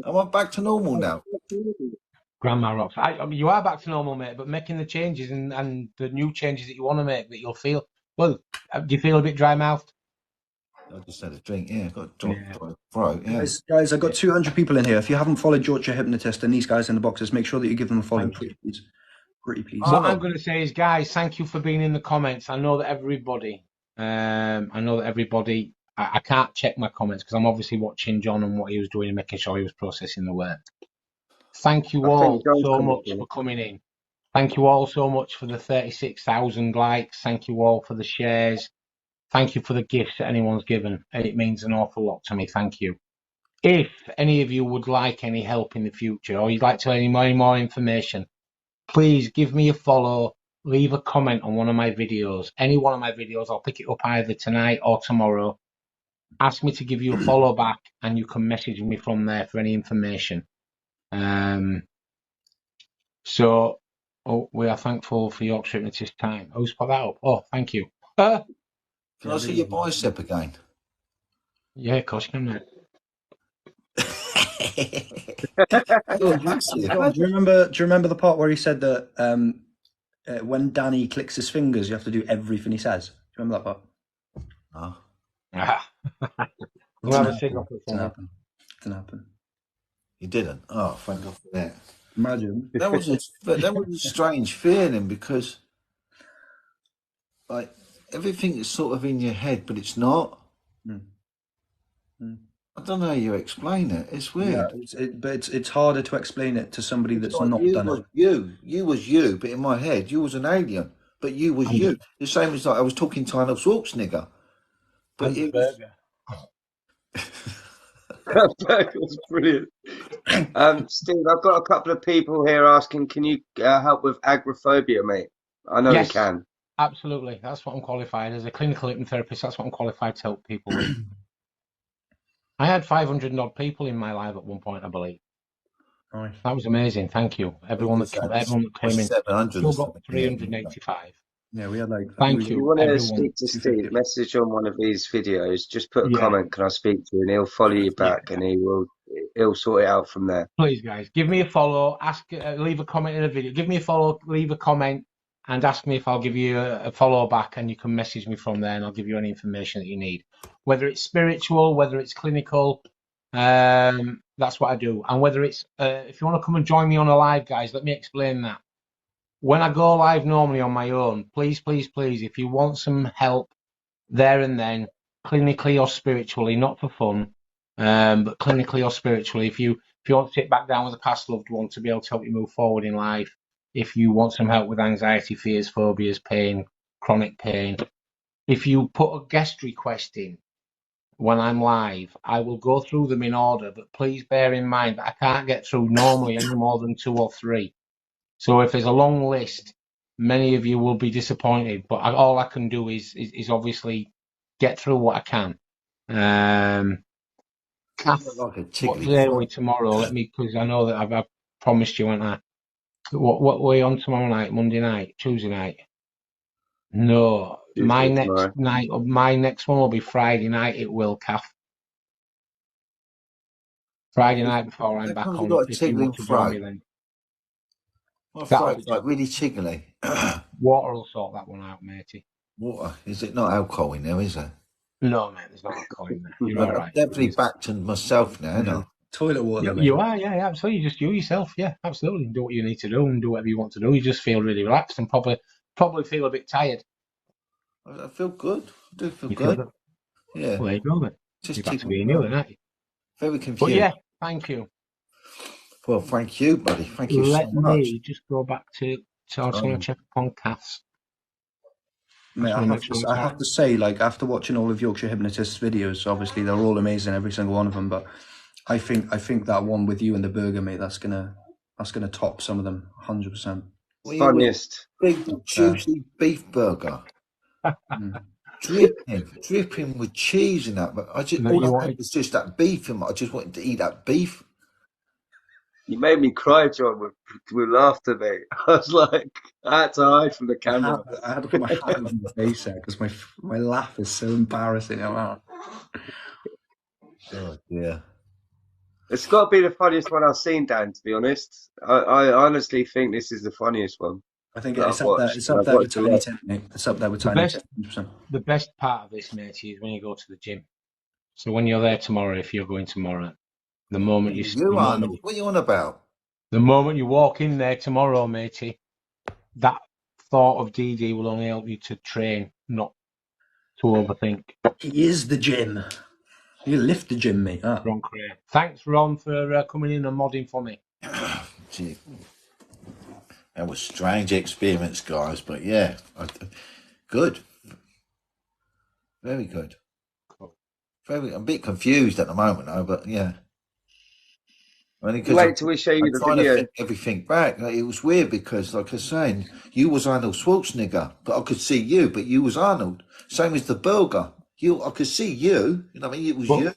Am I back to normal now? Grandma rocks. You are back to normal, mate, but making the changes and the new changes that you want to make that you'll feel. Well, do you feel a bit dry mouthed? I just had a drink. Yeah, got a dry throat. Yeah. Guys, I've got 200 people in here. If you haven't followed George your Hypnotist and these guys in the boxes, make sure that you give them a follow. Pretty please. What I'm going to say is, guys, thank you for being in the comments. I know that everybody, I can't check my comments because I'm obviously watching John and what he was doing and making sure he was processing the work. Thank you all so much for coming in. Thank you all so much for the 36,000 likes. Thank you all for the shares. Thank you for the gifts that anyone's given. It means an awful lot to me. Thank you. If any of you would like any help in the future or you'd like to have any more information, please give me a follow. Leave a comment on one of my videos. Any one of my videos, I'll pick it up either tonight or tomorrow. Ask me to give you a follow back and you can message me from there for any information. So we are thankful for Yorkshire Hypnotist time. Who's put that up? Oh, thank you. Can I see your bicep again? Yeah, of course you can, mate. Do you remember the part where he said that when Danny clicks his fingers, you have to do everything he says? Do you remember that part? No. We'll have a cigarette. Didn't happen. You didn't? Oh, thank God for that. Imagine. That was a strange feeling because, like, everything is sort of in your head, but it's not. I don't know how you explain it. It's weird. But it's harder to explain it to somebody It's that's like not you done was it. you. You was you, but in my head, you was an alien. But you was And you. The same as like I was talking to Arnold Schwarzenegger. But the it was. burger. That was brilliant. Steve, I've got a couple of people here asking, can you help with agoraphobia, mate? I know you Yes, can. absolutely. That's what I'm qualified as a clinical hypnotherapist. That's what I'm qualified to help people with. I had 500 and odd people in my live at one point, I believe. Nice. That was amazing. Thank you, everyone that came in. 700 or Still got something. 385. Yeah, we had like Thank If you, you want to everyone. speak to Steve, 250. message on one of these videos. Just put a Yeah, comment, can I speak to you? And he'll follow you yeah. back, and he'll sort it out from there. Please, guys, give me a follow. Leave a comment in the video. Give me a follow. Leave a comment, and ask me if I'll give you a follow back, and you can message me from there, and I'll give you any information that you need, whether it's spiritual, whether it's clinical. That's what I do. And whether it's if you want to come and join me on a live, guys, let me explain that. When I go live normally on my own, please, please, please, if you want some help there and then, clinically or spiritually, not for fun, but clinically or spiritually, if you want to sit back down with a past loved one to be able to help you move forward in life, if you want some help with anxiety, fears, phobias, pain, chronic pain, if you put a guest request in when I'm live, I will go through them in order, but please bear in mind that I can't get through normally any more than 2 or 3. So if there's a long list, many of you will be disappointed, but all I can do is obviously get through what I can. Kath, Like a what tickly day are we frog. tomorrow? Because I know that I've promised you, haven't I? What were we on tomorrow night? Monday night? Tuesday night? No, my Tuesday next tomorrow. night, my next one will be Friday night. It will, Kath. Friday night before I'm How back come you on. got a If you want tickling to join me, throat? then My that'll be throat's like really tickly. water. Will sort that one out, matey. Water. Is it not alcohol in there, is there? No, mate, there's not alcohol in there. You're all I've right. definitely backed to myself now, haven't I? Toilet water, mate. You are, yeah, absolutely. You just you yourself, yeah, absolutely. Do what you need to do and do whatever you want to do. You just feel really relaxed and probably feel a bit tired. I feel good. I do feel You feel good. good. Yeah. Well, there you go, then. You're Just back to tickling being you, throat. then, aren't you? Very But confused. yeah, thank you. Well, thank you, buddy. Thank you so Let much. me just go back to. So I just want to check upon Cass. Mate, I make sure I have to say, like, after watching all of Yorkshire Hypnotist's videos, obviously they're all amazing, every single one of them. But I think that one with you and the burger, mate, that's gonna top some of them, 100%. Well, you were Funniest. big, juicy beef burger. Dripping with cheese and that. But that all you I had wanted. was just that beef, and I just wanted to eat that beef. You made me cry, John, with laughter, mate. I was like, I had to hide from the camera. I had to put my hat over my face there because my laugh is so embarrassing. Oh yeah. It's got to be the funniest one I've seen, Dan, to be honest. I honestly think this is the funniest one I think that it's I've up there. watched. It's And up I've there with watched a Tiny lot. Tim, mate. It's up there with The Tiny best, Tim, 100%. the best part of this, matey, is when you go to the gym. So when you're there tomorrow, if you're going tomorrow, the moment You Arnold, what are you on about? the moment you walk in there tomorrow, matey, that thought of DD will only help you to train, not to overthink. He is the gym. You lift the gym, mate. Ron Cray. Thanks, Ron, for coming in and modding for me. Gee, that was a strange experience, guys. But yeah, good, very good. Cool. I'm a bit confused at the moment, though. But yeah, only because Wait till we show you I'm the trying to video. think everything back. It was weird because, like I was saying, you was Arnold Schwarzenegger, but I could see you, but you was Arnold. Same as the burger. I could see you. You know what I mean? It was But you,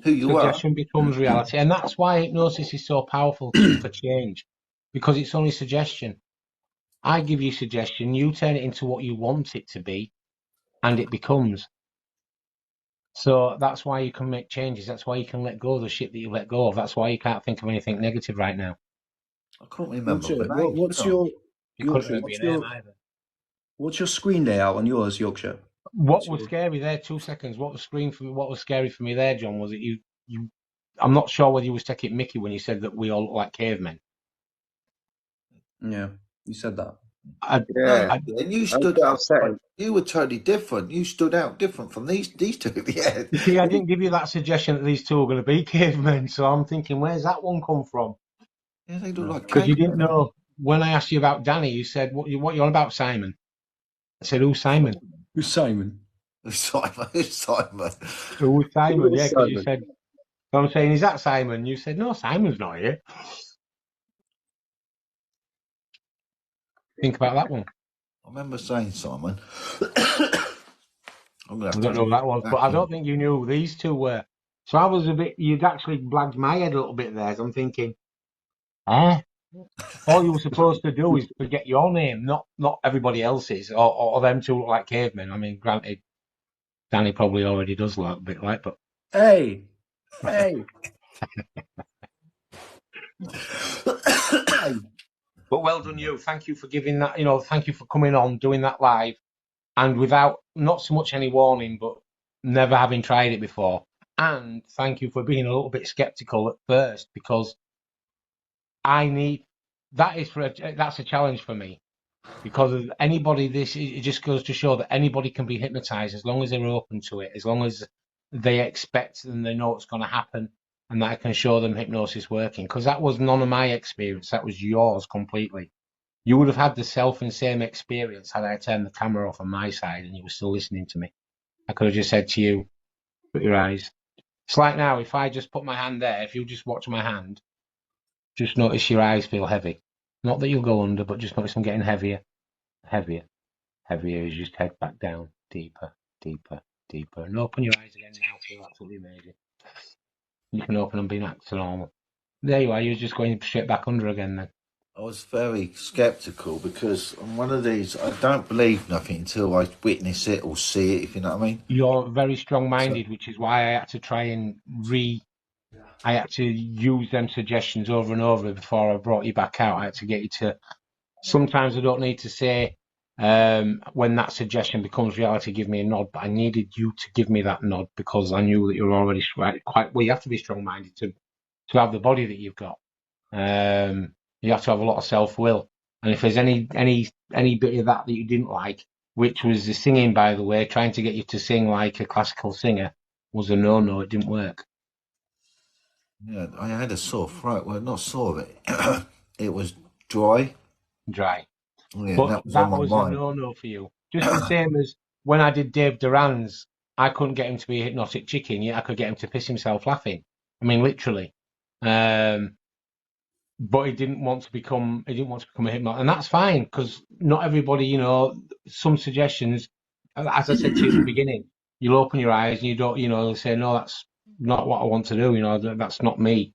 who you are. suggestion becomes reality, and that's why hypnosis is so powerful for change, because it's only suggestion. I give you suggestion, you turn it into what you want it to be, and it becomes. So that's why you can make changes. That's why you can let go of the shit that you let go of. That's why you can't think of anything negative right now. I can't remember my name. What's No. your You couldn't Yorkshire? remember your name either. What's your screen layout on yours, Yorkshire? What was scary there? 2 seconds. What was scary for me there, John? Was it you? I'm not sure whether you was taking Mickey when you said that we all look like cavemen. Yeah, you said that. Yeah, And you that's a stood bit out. upsetting. You were totally different. You stood out different from these two. Yeah. You see, I didn't give you that suggestion that these two are going to be cavemen, so I'm thinking, where's that one come from? Yeah, they look like Because you didn't cavemen. know. When I asked you about Danny, you said, what you on about, Simon? I said, who's Simon? Who's Simon? Simon. Who's Simon? Yeah, because you Simon. said, so I'm saying, is that Simon? You said, no, Simon's not here. Think about that one. I remember saying Simon. I'm gonna I have don't to know who that was, but back I in. don't think you knew who these two were. So I was a bit, you'd actually blagged my head a little bit there. So I'm thinking, eh? All you were supposed to do is forget your name, not everybody else's, or them two look like cavemen. I mean, granted, Danny probably already does look a bit like, but Hey. but well done you. Thank you for giving that. Thank you for coming on, doing that live, and without not so much any warning, but never having tried it before. And thank you for being a little bit skeptical at first, because that's a challenge for me. Because of anybody, it just goes to show that anybody can be hypnotized as long as they're open to it, as long as they expect and they know what's going to happen, and that I can show them hypnosis working. Because that was none of my experience, that was yours completely. You would have had the self and same experience had I turned the camera off on my side and you were still listening to me. I could have just said to you, put your eyes. It's like now, if I just put my hand there, if you just watch my hand, just notice your eyes feel heavy. Not that you'll go under, but just notice them getting heavier, heavier, heavier as you just head back down, deeper, deeper, deeper. And open your eyes again now, feel absolutely amazing. You can open them being back to normal. There you are, you're just going straight back under again then. I was very skeptical because on one of these, I don't believe nothing until I witness it or see it, if you know what I mean. You're very strong-minded, which is why I had to try and I had to use them suggestions over and over before I brought you back out. I had to get you to. Sometimes I don't need to say when that suggestion becomes reality, give me a nod. But I needed you to give me that nod because I knew that you were already quite. Well, you have to be strong-minded to have the body that you've got. You have to have a lot of self-will. And if there's any bit of that you didn't like, which was the singing, by the way, trying to get you to sing like a classical singer was a no-no. It didn't work. Yeah, I had a sore throat. Well, not sore, but it was dry. Dry. Yeah, But that was on that my was a mind. no-no for you. Just the same as when I did Dave Duran's, I couldn't get him to be a hypnotic chicken, yet I could get him to piss himself laughing. I mean, literally. But he didn't want to become a hypnotist, and that's fine because not everybody, some suggestions, as I said to you at the beginning, you'll open your eyes and you don't, you'll say, no, that's not what I want to do, that's not me.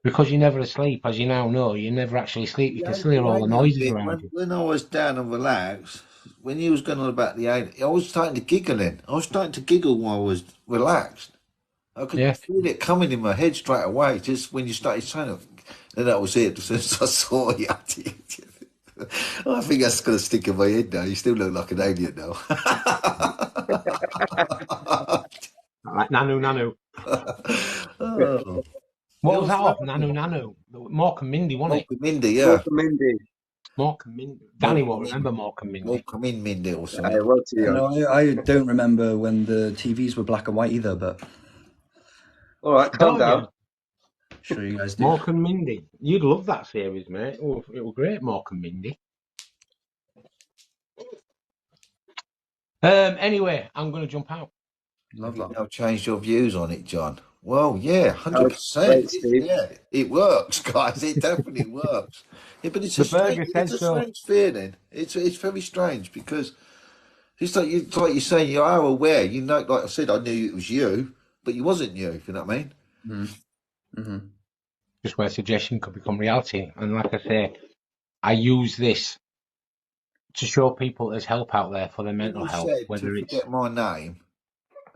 Because you're never asleep, as you now know, you're never actually asleep. You can still hear The all the alien noises bit, around you. when I was down and relaxed, when you was going on about the alien, I was starting to giggle then. I was starting to giggle while I was relaxed. I could Yeah. feel it coming in my head straight away, just when you started saying it. And that was it. Since I saw you, I think that's going to stick in my head now. You still look like an alien now. Like Nanu Nanu. Oh. What It was was that off? lovely. Nanu Nanu. Mork and Mindy, wasn't it? Malcolm Mindy, yeah. Welcome, Mindy. Mork and Mindy. Danny Malcolm won't remember Mork and Mindy. Malcolm in Mindy or Hey, something. well too I young. know I don't remember when the TVs were black and white either, but All right, calm Don't down. you? sure you guys do. Mork and Mindy. You'd love that series, mate. Oh, it was great, Mork and Mindy. Anyway, I'm going to jump out. Love Have you that. now changed your views on it, John? Well, yeah, That was great, 100%. Steve. Yeah, it works, guys. It definitely works. Yeah, but The burger said it's a so. strange feeling. It's very strange because it's like you're saying you are aware. You know, like I said, I knew it was you, but you wasn't you. If you know what I mean? Mm-hmm. Mm-hmm. Just where suggestion could become reality. And like I say, I use this to show people there's help out there for their When mental you health, said to whether it's. forget my name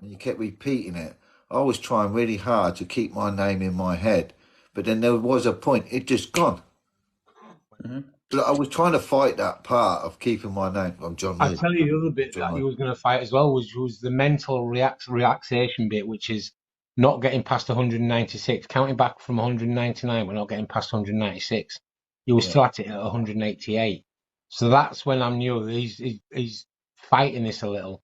and you kept repeating it, I was trying really hard to keep my name in my head, but then there was a point it just gone. Mm-hmm. But I was trying to fight that part of keeping my name. I'm John I Moon. tell you the other bit John that you Moon. was going to fight as well was the mental relaxation bit, which is not getting past 196, counting back from 199. We're not getting past 196. you were Yeah. still at it at 188. So that's when I knew he's fighting this a little.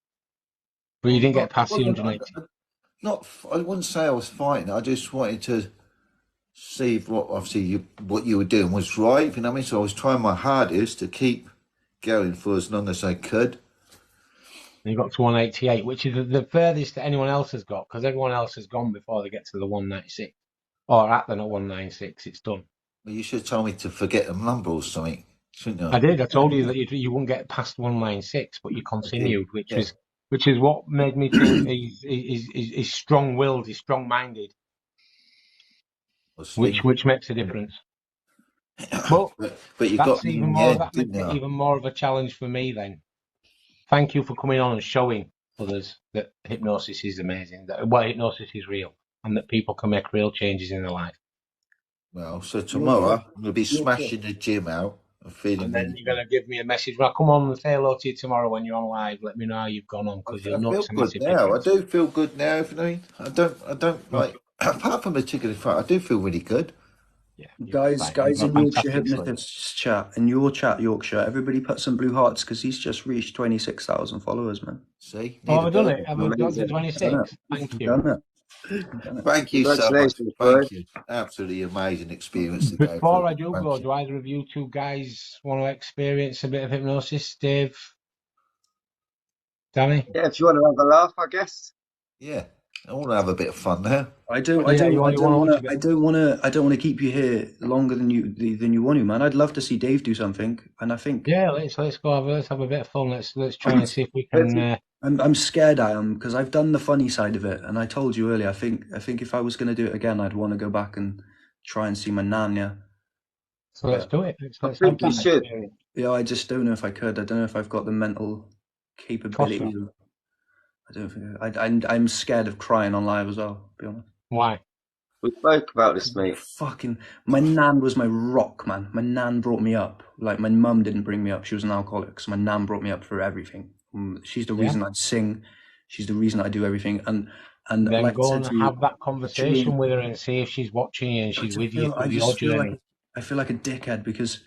But you didn't get past the 180. I wouldn't say I was fighting. I just wanted to see if what you were doing was right. You know what I mean? So I was trying my hardest to keep going for as long as I could. And you got to 188, which is the furthest that anyone else has got, because everyone else has gone before they get to the 196. Or at the 196, it's done. Well, you should tell me to forget the number or something, shouldn't you? I did. I told you that you wouldn't get past 196, but you continued, which Yeah. is what made me think he's strong-willed, he's strong-minded, which makes a difference. But you that's got me even in the more. end, That makes didn't it you? even more of a challenge for me. Then, thank you for coming on and showing others that hypnosis is amazing. That hypnosis is real, and that people can make real changes in their life. Well, so tomorrow I'm going to be smashing the gym out and feeling And then really you're going to give me a message. Well, come on and say hello to you tomorrow when you're on live. Let me know how you've gone on, because I you'll notice feel a good massive now. difference. I do feel good now. If you know, I don't like. Apart from a particular fight, I do feel really good. Yeah, Guys in Yorkshire Hypnotists chat, in your chat, Yorkshire, everybody put some blue hearts because he's just reached 26,000 followers, man. See, Oh, I've done nearly it. I've got to 26. Thank you. Done it. Thank you so much. Congratulations, Thank you. Absolutely amazing experience to go Before through. I do go, do either of you two guys want to experience a bit of hypnosis? Dave, Danny? Yeah, if you want to have a laugh, I guess. Yeah, I want to have a bit of fun now. I don't want to keep you here longer than you want to, man. I'd love to see Dave do something, and I think let's go. Let's have a bit of fun. Let's try and see if we can. I'm scared I am, because I've done the funny side of it, and I told you earlier. I think if I was going to do it again, I'd want to go back and try and see my nan. Yeah. So let's do it. I think you should. Yeah, I just don't know if I could. I don't know if I've got the mental capability. I don't think I'm scared of crying on live as well. To be honest. Why? We spoke about this, mate. My nan was my rock, man. My nan brought me up. Like, my mum didn't bring me up. She was an alcoholic, so my nan brought me up for everything. She's the reason I sing. She's the reason I do everything. And then like go and have that conversation with her and see if she's watching you and she's with you through your journey. I feel like a dickhead because,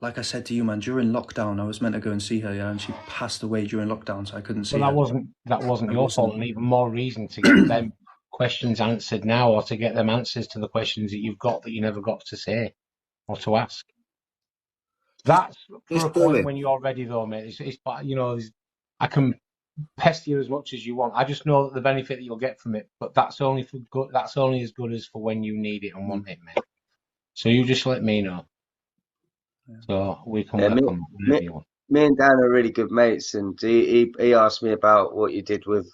like I said to you, man, during lockdown, I was meant to go and see her, yeah, and she passed away during lockdown, so I couldn't see her. That wasn't your fault, and even more reason to get them questions answered now, or to get them answers to the questions that you've got that you never got to say or to ask. That's for a point when you're ready, though, mate. I can pester you as much as you want. I just know that the benefit that you'll get from it, but that's only for good. That's only as good as for when you need it and want it, mate. So you just let me know. So we can work on whatever you want. Me and Dan are really good mates, and he asked me about what you did with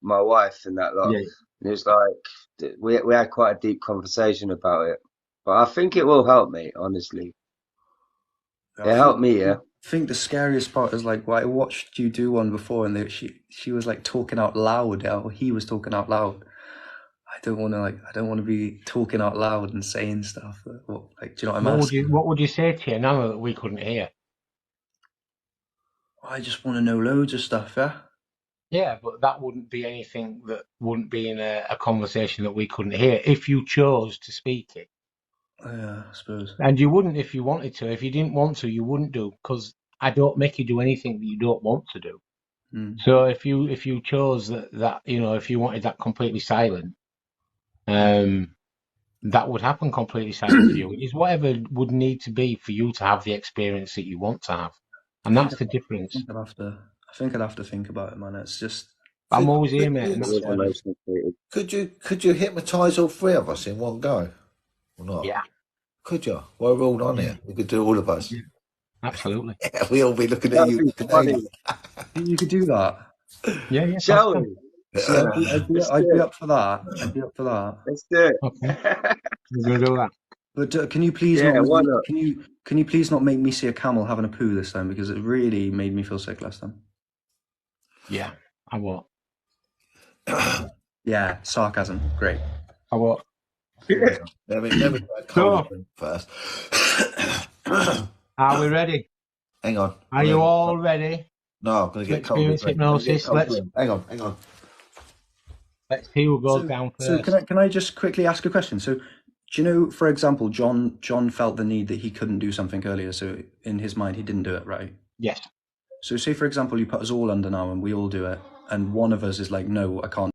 my wife and that lot. Yeah. And it was like we had quite a deep conversation about it. But I think it will help me, honestly. It helped me, yeah. I think the scariest part is like, well, I watched you do one before, and she was like talking out loud, or he was talking out loud. I don't want to be talking out loud and saying stuff. Do you know what I'm asking? What would you say to you now that we couldn't hear? I just want to know loads of stuff, yeah? Yeah, but that wouldn't be anything that wouldn't be in a conversation that we couldn't hear if you chose to speak it. Yeah, I suppose. And you wouldn't if you wanted to. If you didn't want to, you wouldn't do, because I don't make you do anything that you don't want to do. So if you chose that if you wanted that completely silent, that would happen completely silent for you. It's whatever would need to be for you to have the experience that you want to have, and that's the difference. I think I'd have to think about it, man. It's just. I'm always here, mate. Could you hypnotise all three of us in one go, or not? Yeah. Could you? While we're all on here, we could do all of us. Yeah. Absolutely. Yeah, we all be looking at you. You could do that. Yeah. Shall we? I'd be up for that. Let's do it. Okay. We're gonna do that. But can you please Can you please not make me see a camel having a poo this time, because it really made me feel sick last time. Yeah, I won't. Yeah, sarcasm. Great. I won't. Let me first. Are we ready? Hang on. Are you all ready? No, I'm going to get experience hypnosis. Hang on. Let's see who goes down first. So can I just quickly ask a question? So Do you know, for example, John felt the need that he couldn't do something earlier, so in his mind he didn't do it, right? Yes. So say, for example, you put us all under now and we all do it, and one of us is like, no, I can't